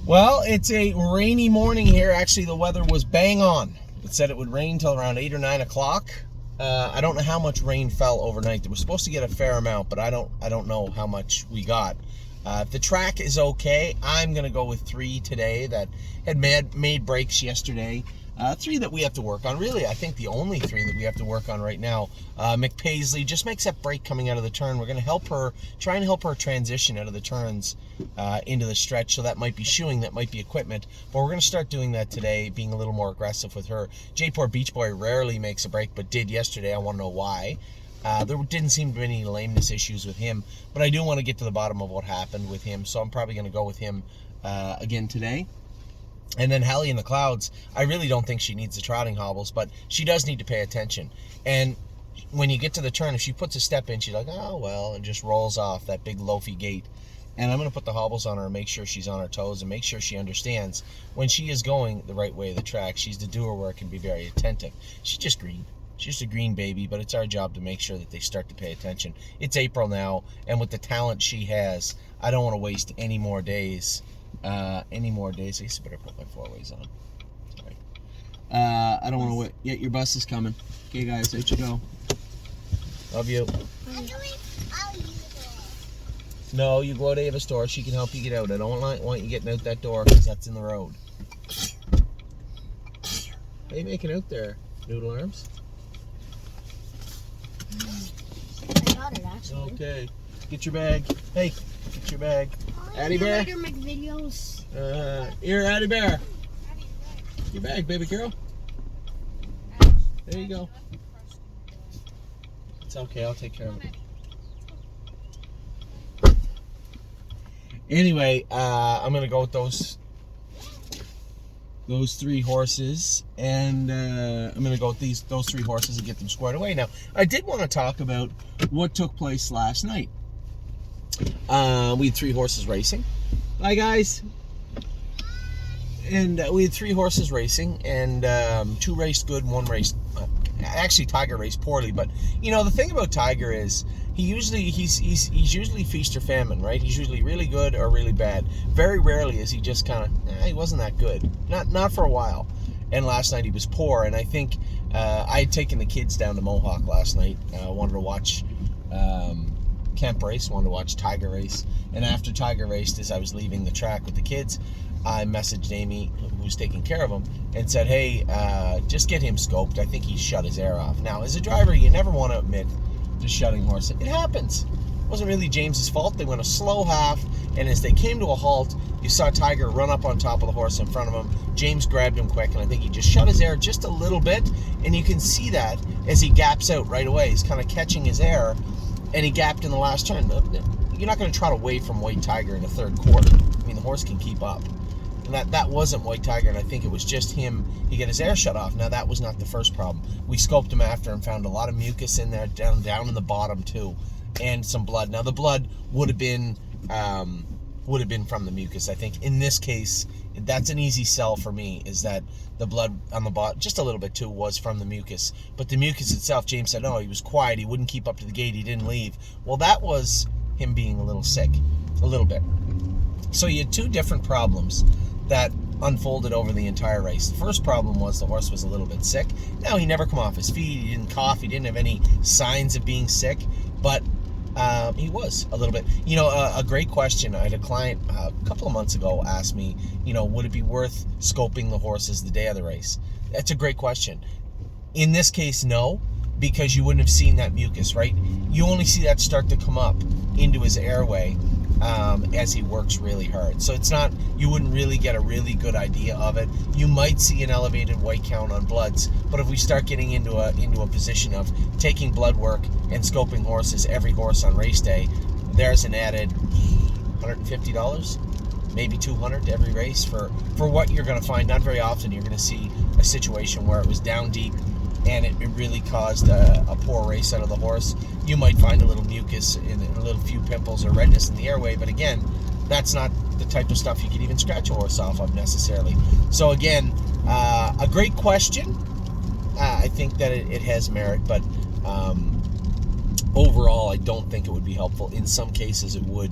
Well, it's a rainy morning here. Actually, the weather was bang on. It said it would rain till around 8 or 9 o'clock. I don't know how much rain fell overnight. It was supposed to get a fair amount, but I don't know how much we got. If the track is okay, I'm going to go with 3 today that had made breaks yesterday. 3 that we have to work on. Really, I think the only 3 that we have to work on right now. McPaisley just makes that break coming out of the turn. We're going to help her, try and help her transition out of the turns into the stretch. So that might be shoeing, that might be equipment. But we're going to start doing that today, being a little more aggressive with her. J-Port Beach Boy rarely makes a break, but did yesterday. I want to know why. There didn't seem to be any lameness issues with him, but I do want to get to the bottom of what happened with him. So I'm probably going to go with him again today. And then Hallie in the Clouds, I really don't think she needs the trotting hobbles, but she does need to pay attention. And when you get to the turn, if she puts a step in, she's like, oh, well, and just rolls off that big loafy gait. And I'm going to put the hobbles on her and make sure she's on her toes and make sure she understands when she is going the right way of the track. She's the doer work and be very attentive. She's just green. She's just a green baby, but it's our job to make sure that they start to pay attention. It's April now, and with the talent she has, I don't want to waste any more days. I guess I better put my 4-ways on. Sorry. I don't want to wait. Yeah, your bus is coming. Okay, guys, there you go. Love you. No, you go to Ava's store. She can help you get out. I don't want you getting out that door because that's in the road. How you making out there, Noodle Arms? I got it, actually. Okay. Get your bag. Hey, get your bag. Addie Bear? Later make videos. Here, Addie Bear. Your bag, baby girl. There you go. It's okay, I'll take care of it. Anyway, I'm gonna go with those 3 horses, and I'm gonna go with those 3 horses and get them squared away. Now, I did want to talk about what took place last night. We had 3 horses racing. Bye, guys. And we had 3 horses racing, and 2 raced good, 1 raced. Actually, Tiger raced poorly, but you know the thing about Tiger is he's usually feast or famine, right? He's usually really good or really bad. Very rarely is he just kind of he wasn't that good. Not for a while. And last night he was poor, and I think I had taken the kids down to Mohawk last night. Wanted to watch Kemp race, wanted to watch Tiger race, and after Tiger raced, as I was leaving the track with the kids, I messaged Amy, who was taking care of him, and said, hey, just get him scoped. I think he shut his air off. Now, as a driver, you never want to admit to shutting horse. It happens. It wasn't really James's fault. They went a slow half, and as they came to a halt, you saw Tiger run up on top of the horse in front of him. James grabbed him quick, and I think he just shut his air just a little bit, and you can see that as he gaps out right away. He's kind of catching his air, and he gapped in the last turn. You're not going to trot away from White Tiger in the 3rd quarter. I mean, the horse can keep up. And that wasn't White Tiger, and I think it was just him. He got his air shut off. Now, that was not the first problem. We scoped him after and found a lot of mucus in there, down in the bottom, too, and some blood. Now, the blood would have been from the mucus, I think. In this case, that's an easy sell for me, is that the blood on the bottom, just a little bit, too, was from the mucus. But the mucus itself, James said, no, he was quiet. He wouldn't keep up to the gate. He didn't leave. Well, that was him being a little sick, a little bit. So you had 2 different problems that unfolded over the entire race. The first problem was the horse was a little bit sick. Now, he never come off his feet. He didn't cough. He didn't have any signs of being sick, but he was a little bit. You know, a great question. I had a client a couple of months ago ask me, you know, would it be worth scoping the horses the day of the race? That's a great question. In this case, no, because you wouldn't have seen that mucus, right? You only see that start to come up into his airway as he works really hard. So it's not, you wouldn't really get a really good idea of it. You might see an elevated white count on bloods, but if we start getting into a position of taking blood work and scoping horses, every horse on race day, there's an added $150, maybe $200 to every race for what you're going to find. Not very often you're going to see a situation where it was down deep and it really caused a poor race out of the horse. You might find a little mucus and a little few pimples or redness in the airway, but again, that's not the type of stuff you can even scratch a horse off of necessarily. So again, a great question. I think that it has merit, but overall, I don't think it would be helpful. In some cases, it would.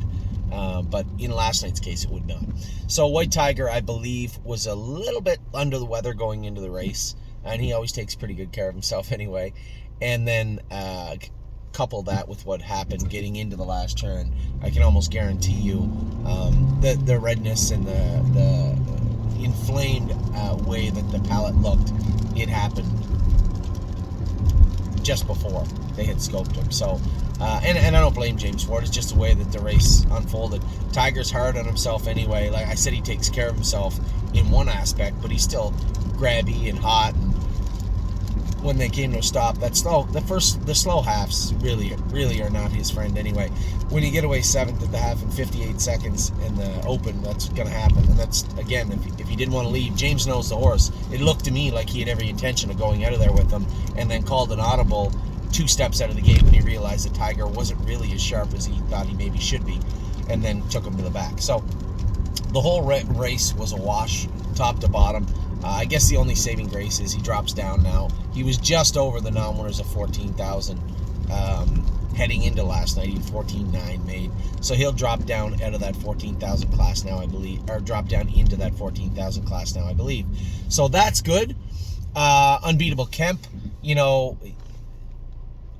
But in last night's case, it would not. So White Tiger, I believe, was a little bit under the weather going into the race, and he always takes pretty good care of himself anyway. And then couple that with what happened getting into the last turn, I can almost guarantee you the redness and the inflamed way that the pallet looked, it happened just before they had scoped him. So, and I don't blame James for it. It's just the way that the race unfolded. Tiger's hard on himself anyway. Like I said, he takes care of himself in one aspect, but he's still grabby and hot. And when they came to a stop, the slow halves really are not his friend anyway. When you get away 7th at the half in 58 seconds in the open, that's going to happen. And that's, again, if he didn't want to leave, James knows the horse. It looked to me like he had every intention of going out of there with him, and then called an audible 2 steps out of the gate when he realized that Tiger wasn't really as sharp as he thought he maybe should be, and then took him to the back. So the whole race was a wash, top to bottom. I guess the only saving grace is he drops down now. He was just over the non-winners of 14,000 heading into last night. He had 14.9 made. So he'll drop down out of that 14,000 class now, I believe, or drop down into that 14,000 class now, I believe. So that's good. Unbeatable Kemp. You know,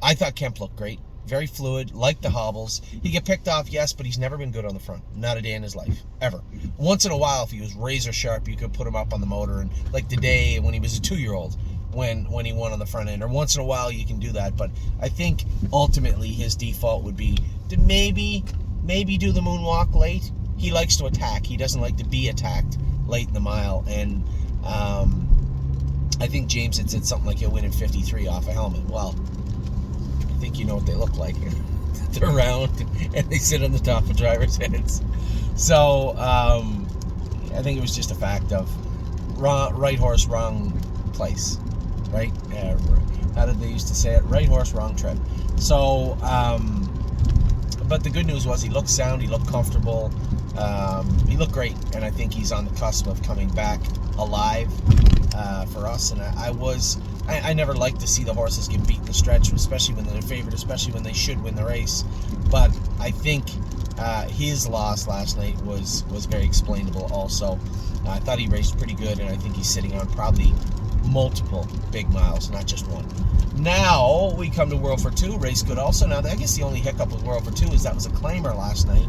I thought Kemp looked great. Very fluid, like the hobbles. He get picked off, yes, but he's never been good on the front. Not a day in his life, ever. Once in a while, if he was razor sharp, you could put him up on the motor, and like the day when he was a 2-year-old, when he won on the front end, or once in a while you can do that. But I think ultimately his default would be to maybe do the moonwalk late. He likes to attack. He doesn't like to be attacked late in the mile, and I think James had said something like he'll win in 53 off a helmet. Well, I think you know what they look like. They're round and they sit on the top of drivers' heads. So I think it was just a fact of right horse, wrong place, right? How did they used to say it? Right horse, wrong tread. So, but the good news was he looked sound, he looked comfortable, he looked great, and I think he's on the cusp of coming back alive for us. And I never like to see the horses get beat in the stretch, especially when they're favored, especially when they should win the race. But I think his loss last night was very explainable also. I thought he raced pretty good, and I think he's sitting on probably multiple big miles, not just one. Now we come to World for Two, race good also. Now I guess the only hiccup with World for Two is that was a claimer last night.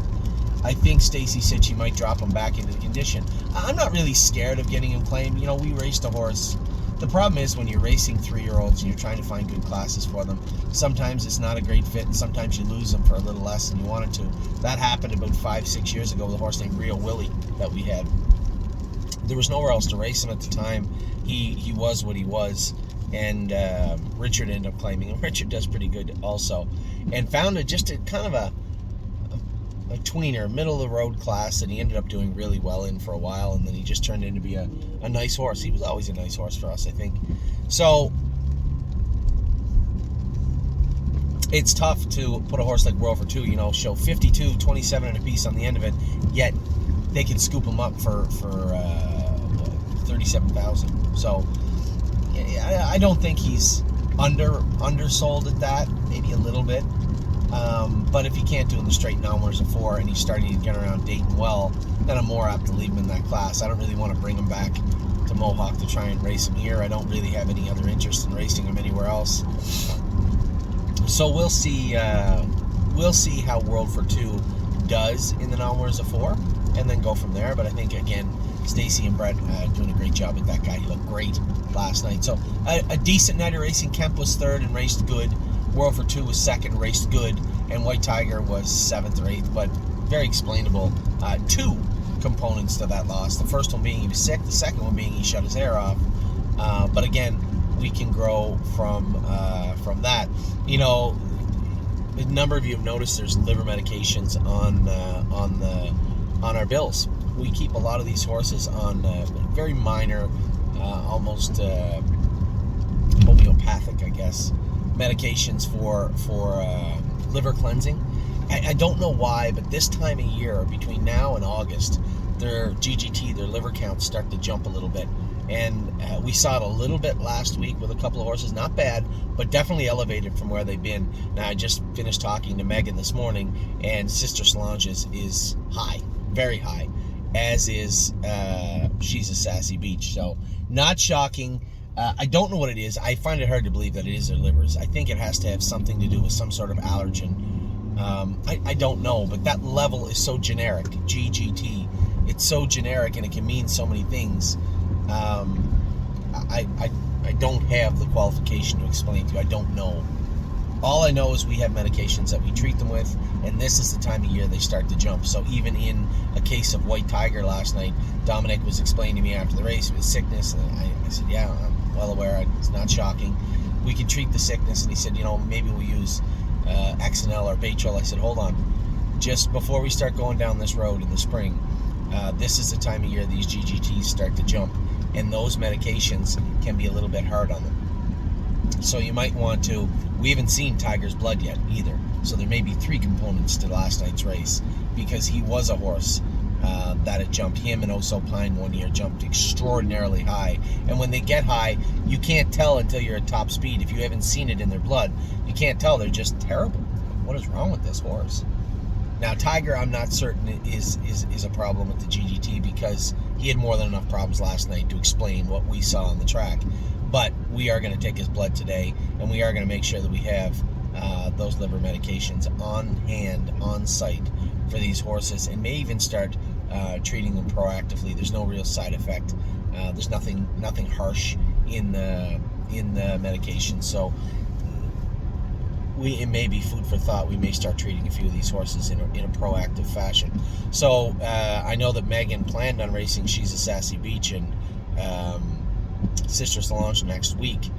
I think Stacy said she might drop him back into the condition. I'm not really scared of getting him claimed. You know, we raced a horse. The problem is when you're racing 3-year-olds and you're trying to find good classes for them, sometimes it's not a great fit, and sometimes you lose them for a little less than you wanted to. That happened about 5-6 years ago with a horse named Rio Willie that we had. There was nowhere else to race him at the time. He was what he was, and Richard ended up claiming him. Richard does pretty good also, and found it just a kind of a tweener, middle of the road class that he ended up doing really well in for a while, and then he just turned into be a nice horse. He was always a nice horse for us, I think. So it's tough to put a horse like World for Two, you know, show 52, 27 and a piece on the end of it, yet they can scoop him up for 37,000. So I don't think he's undersold at that, maybe a little bit. But if he can't do in the straight non-winners of 4 and he's starting to get around Dayton well, then I'm more apt to leave him in that class. I don't really want to bring him back to Mohawk to try and race him here. I don't really have any other interest in racing him anywhere else. So we'll see how World for Two does in the non-winners of 4, and then go from there. But I think, again, Stacy and Brett doing a great job with that guy. He looked great last night. So a decent night of racing. Kemp was 3rd and raced good. World for Two was 2nd, raced good, and White Tiger was 7th or 8th, but very explainable. 2 components to that loss. The first one being he was sick, the second one being he shut his hair off. But again, we can grow from that. You know, a number of you have noticed there's liver medications on our bills. We keep a lot of these horses on very minor, almost homeopathic, I guess, medications for liver cleansing. I don't know why, but this time of year, between now and August, their GGT, their liver counts start to jump a little bit. And we saw it a little bit last week with a couple of horses. Not bad, but definitely elevated from where they've been. Now, I just finished talking to Megan this morning, and Sister Solange is high, very high, as is She's a Sassy Beach. So, not shocking. I don't know what it is. I find it hard to believe that it is their livers. I think it has to have something to do with some sort of allergen. I don't know, but that level is so generic, GGT. It's so generic, and it can mean so many things. I don't have the qualification to explain to you. I don't know. All I know is we have medications that we treat them with, and this is the time of year they start to jump. So even in a case of White Tiger last night, Dominic was explaining to me after the race with sickness, and I said, yeah, I'm well aware. It's not shocking. We can treat the sickness, and he said, maybe we'll use Xanel or Baytril. I said, hold on. Just before we start going down this road in the spring, this is the time of year these GGTs start to jump, and those medications can be a little bit hard on them. So you might want to, we haven't seen Tiger's blood yet either, so there may be 3 components to last night's race, because he was a horse that had jumped. Him and Oso Pine one year jumped extraordinarily high, and when they get high, you can't tell until you're at top speed. If you haven't seen it in their blood, you can't tell. They're just terrible. What is wrong with this horse? Now, Tiger, I'm not certain is a problem with the GGT, because he had more than enough problems last night to explain what we saw on the track. But we are going to take his blood today, and we are going to make sure that we have those liver medications on hand, on site for these horses, and may even start treating them proactively. There's no real side effect. There's nothing harsh in the medication. So it may be food for thought. We may start treating a few of these horses in a proactive fashion. So I know that Megan planned on racing She's a Sassy Beach and Sister Solange next week.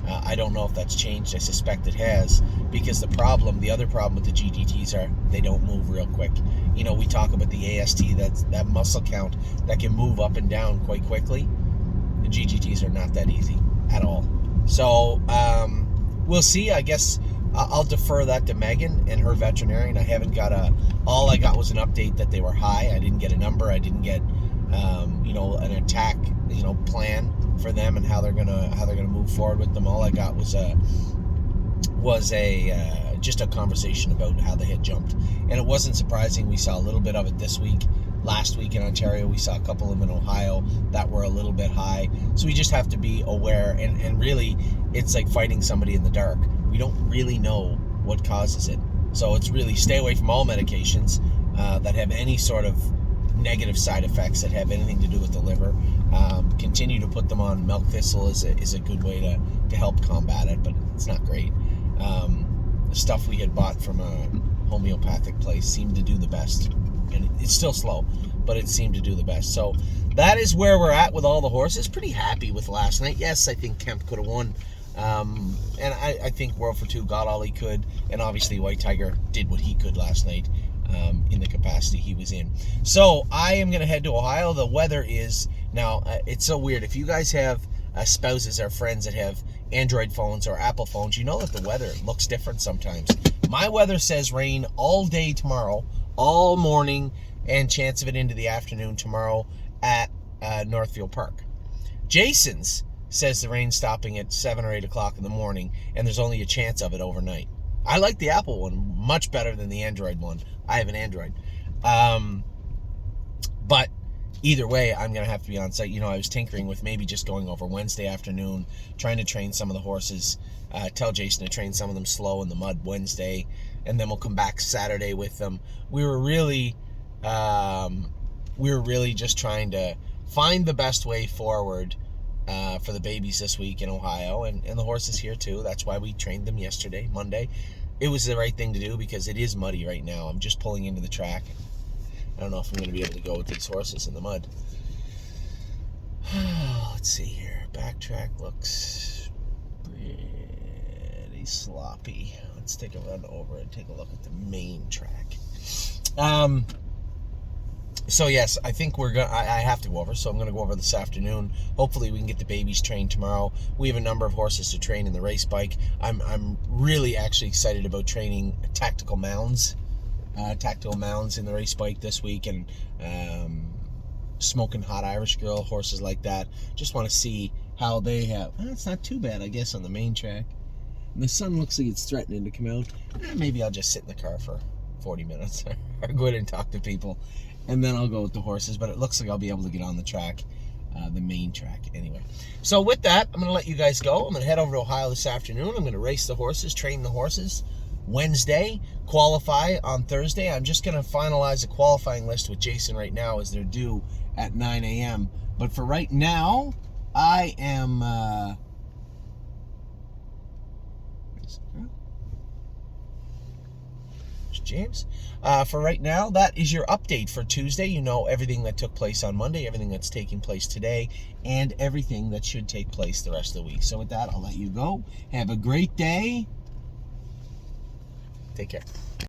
I don't know if that's changed. I suspect it has, because the other problem with the GGTs are they don't move real quick. We talk about the AST, that muscle count that can move up and down quite quickly. The GGTs are not that easy at all. So we'll see. I guess I'll defer that to Megan and her veterinarian. I haven't got all I got was an update that they were high. I didn't get a number. I didn't get an attack plan for them and how they're gonna move forward with them. All I got was just a conversation about how they had jumped, and it wasn't surprising. We saw a little bit of it this week. Last week in Ontario, we saw a couple of them in Ohio that were a little bit high. So we just have to be aware, and really, it's like fighting somebody in the dark. We don't really know what causes it. So it's really stay away from all medications that have any sort of negative side effects that have anything to do with the liver. Continue to put them on. Milk thistle is a good way to help combat it, but it's not great. The stuff we had bought from a homeopathic place seemed to do the best, and it's still slow, but it seemed to do the best. So that is where we're at with all the horses. Pretty happy with last night. Yes, I think Kemp could have won, and I think World for Two got all he could, and obviously White Tiger did what he could last night in the capacity he was in. So I am going to head to Ohio. The weather is now, it's so weird. If you guys have spouses or friends that have Android phones or Apple phones, you know that the weather looks different sometimes. My weather says rain all day tomorrow, all morning, and chance of it into the afternoon tomorrow at Northfield Park. Jason's says the rain's stopping at 7 or 8 o'clock in the morning, and there's only a chance of it overnight. I like the Apple one much better than the Android one. I have an Android. But either way, I'm going to have to be on site. I was tinkering with maybe just going over Wednesday afternoon, trying to train some of the horses, tell Jason to train some of them slow in the mud Wednesday, and then we'll come back Saturday with them. We were really just trying to find the best way forward for the babies this week in Ohio, and the horses here too. That's why we trained them yesterday, Monday. It was the right thing to do because it is muddy right now. I'm just pulling into the track. I don't know if I'm going to be able to go with these horses in the mud. Let's see here. Backtrack looks pretty sloppy. Let's take a run over and take a look at the main track. So yes, I think I have to go over, so I'm going to go over this afternoon. Hopefully we can get the babies trained tomorrow. We have a number of horses to train in the race bike. I'm really actually excited about training tactical mounds in the race bike this week, and Smoking Hot Irish Girl, horses like that. Just want to see how they have. It's not too bad, I guess, on the main track. And the sun looks like it's threatening to come out. Maybe I'll just sit in the car for 40 minutes or go in and talk to people, and then I'll go with the horses. But it looks like I'll be able to get on the track, the main track anyway. So with that, I'm going to let you guys go. I'm going to head over to Ohio this afternoon. I'm going to race the horses, train the horses Wednesday, qualify on Thursday. I'm just going to finalize a qualifying list with Jason right now as they're due at 9 a.m. But for right now, I am... James. For right now, that is your update for Tuesday. You know everything that took place on Monday, everything that's taking place today, and everything that should take place the rest of the week. So with that, I'll let you go. Have a great day. Take care.